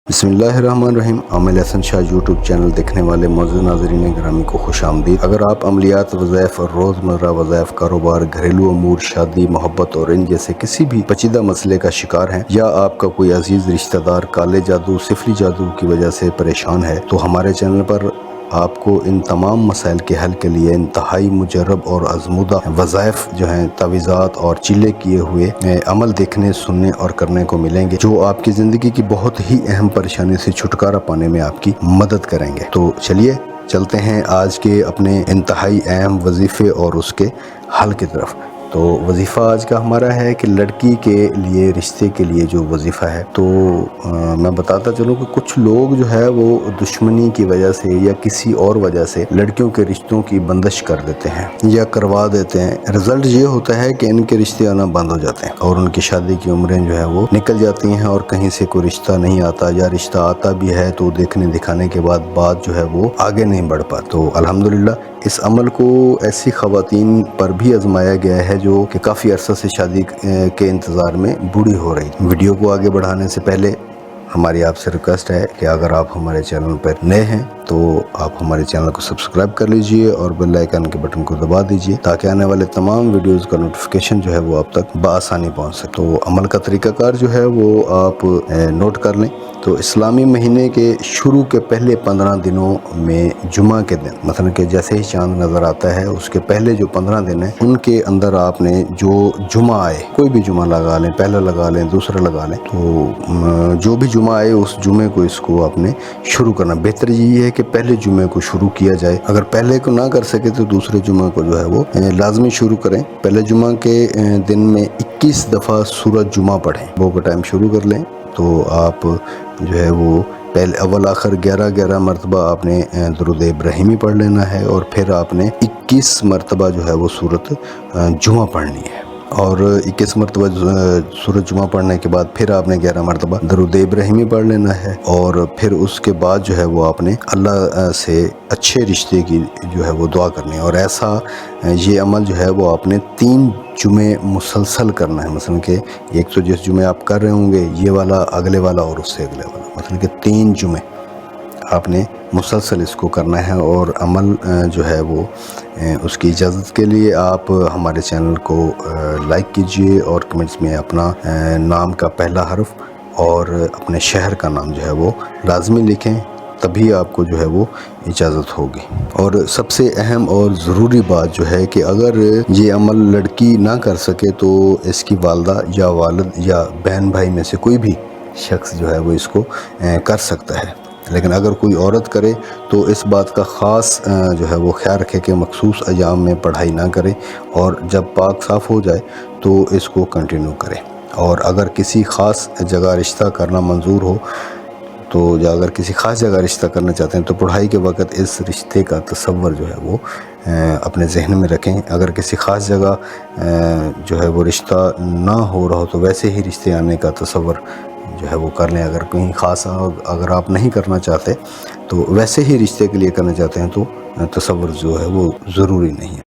بسم اللہ الرحمن الرحیم۔ عامر احسن شاہ یوٹیوب چینل دیکھنے والے معزز ناظرین گرامی کو خوش آمدید۔ اگر آپ عملیات، وظائف اور روزمرہ وظائف، کاروبار، گھریلو امور، شادی، محبت اور ان جیسے کسی بھی پیچیدہ مسئلے کا شکار ہیں، یا آپ کا کوئی عزیز رشتہ دار کالے جادو، سفری جادو کی وجہ سے پریشان ہے، تو ہمارے چینل پر آپ کو ان تمام مسائل کے حل کے لیے انتہائی مجرب اور آزمودہ وظائف جو ہیں، تعویذات اور چیلے کیے ہوئے عمل دیکھنے، سننے اور کرنے کو ملیں گے، جو آپ کی زندگی کی بہت ہی اہم پریشانی سے چھٹکارا پانے میں آپ کی مدد کریں گے۔ تو چلیے چلتے ہیں آج کے اپنے انتہائی اہم وظیفے اور اس کے حل کی طرف۔ تو وظیفہ آج کا ہمارا ہے کہ لڑکی کے لیے، رشتے کے لیے جو وظیفہ ہے، تو میں بتاتا چلوں کہ کچھ لوگ جو ہے وہ دشمنی کی وجہ سے یا کسی اور وجہ سے لڑکیوں کے رشتوں کی بندش کر دیتے ہیں یا کروا دیتے ہیں۔ رزلٹ یہ ہوتا ہے کہ ان کے رشتے آنا بند ہو جاتے ہیں اور ان کی شادی کی عمریں جو ہے وہ نکل جاتی ہیں، اور کہیں سے کوئی رشتہ نہیں آتا، یا رشتہ آتا بھی ہے تو دیکھنے دکھانے کے بعد بات جو ہے وہ آگے نہیں بڑھ پاتی۔ تو الحمدللہ اس عمل کو ایسی خواتین پر بھی آزمایا گیا ہے جو کہ کافی عرصہ سے شادی کے انتظار میں بوڑھی ہو رہی۔ ویڈیو کو آگے بڑھانے سے پہلے ہماری آپ سے ریکویسٹ ہے کہ اگر آپ ہمارے چینل پر نئے ہیں تو آپ ہمارے چینل کو سبسکرائب کر لیجئے اور بیل آئیکن کے بٹن کو دبا دیجئے، تاکہ آنے والے تمام ویڈیوز کا نوٹیفیکیشن جو ہے وہ آپ تک بآسانی پہنچ سکے۔ تو عمل کا طریقہ کار جو ہے وہ آپ نوٹ کر لیں۔ تو اسلامی مہینے کے شروع کے پہلے 15 دنوں میں جمعہ کے دن، مثلا کہ جیسے ہی چاند نظر آتا ہے اس کے پہلے جو 15 دن ہیں، ان کے اندر آپ نے جو جمعہ آئے، کوئی بھی جمعہ لگا لیں، پہلا لگا لیں، دوسرا لگا لیں، تو جو بھی جمعہ آئے اس جمعے کو اس کو آپ نے شروع کرنا۔ بہتر یہی ہے کہ پہلے جمعے کو شروع کیا جائے، اگر پہلے کو نہ کر سکے تو دوسرے جمعہ کو جو ہے وہ لازمی شروع کریں۔ پہلے جمعہ کے دن میں 21 دفعہ سورۃ جمعہ پڑھیں، وہ کا ٹائم شروع کر لیں، تو آپ جو ہے وہ پہلے اول آخر 11 مرتبہ آپ نے درود ابراہیمی پڑھ لینا ہے، اور پھر آپ نے 21 مرتبہ جو ہے وہ سورۃ جمعہ پڑھنی ہے، اور 21 مرتبہ سورۃ جمعہ پڑھنے کے بعد پھر آپ نے 11 مرتبہ درود ابراہیمی پڑھ لینا ہے، اور پھر اس کے بعد جو ہے وہ آپ نے اللہ سے اچھے رشتے کی جو ہے وہ دعا کرنی ہے۔ اور ایسا یہ عمل جو ہے وہ آپ نے 3 جمعے مسلسل کرنا ہے، مثلا کہ ایک تو جس جمعے آپ کر رہے ہوں گے یہ والا، اگلے والا اور اس سے اگلے والا، مثلا کہ 3 جمعے آپ نے مسلسل اس کو کرنا ہے۔ اور عمل جو ہے وہ اس کی اجازت کے لیے آپ ہمارے چینل کو لائک کیجئے اور کمنٹس میں اپنا نام کا پہلا حرف اور اپنے شہر کا نام جو ہے وہ لازمی لکھیں، تبھی آپ کو جو ہے وہ اجازت ہوگی۔ اور سب سے اہم اور ضروری بات جو ہے کہ اگر یہ عمل لڑکی نہ کر سکے تو اس کی والدہ یا والد یا بہن بھائی میں سے کوئی بھی شخص جو ہے وہ اس کو کر سکتا ہے، لیکن اگر کوئی عورت کرے تو اس بات کا خاص جو ہے وہ خیال رکھے کہ مخصوص ایام میں پڑھائی نہ کرے، اور جب پاک صاف ہو جائے تو اس کو کنٹینیو کرے۔ اور اگر کسی خاص جگہ رشتہ کرنا منظور ہو تو، یا اگر کسی خاص جگہ رشتہ کرنا چاہتے ہیں تو پڑھائی کے وقت اس رشتے کا تصور جو ہے وہ اپنے ذہن میں رکھیں۔ اگر کسی خاص جگہ جو ہے وہ رشتہ نہ ہو رہا ہو تو ویسے ہی رشتے آنے کا تصور جو ہے وہ کر لیں۔ اگر کہیں خاص اگر آپ نہیں کرنا چاہتے تو ویسے ہی رشتے کے لیے کرنا چاہتے ہیں تو تصور جو ہے وہ ضروری نہیں ہے۔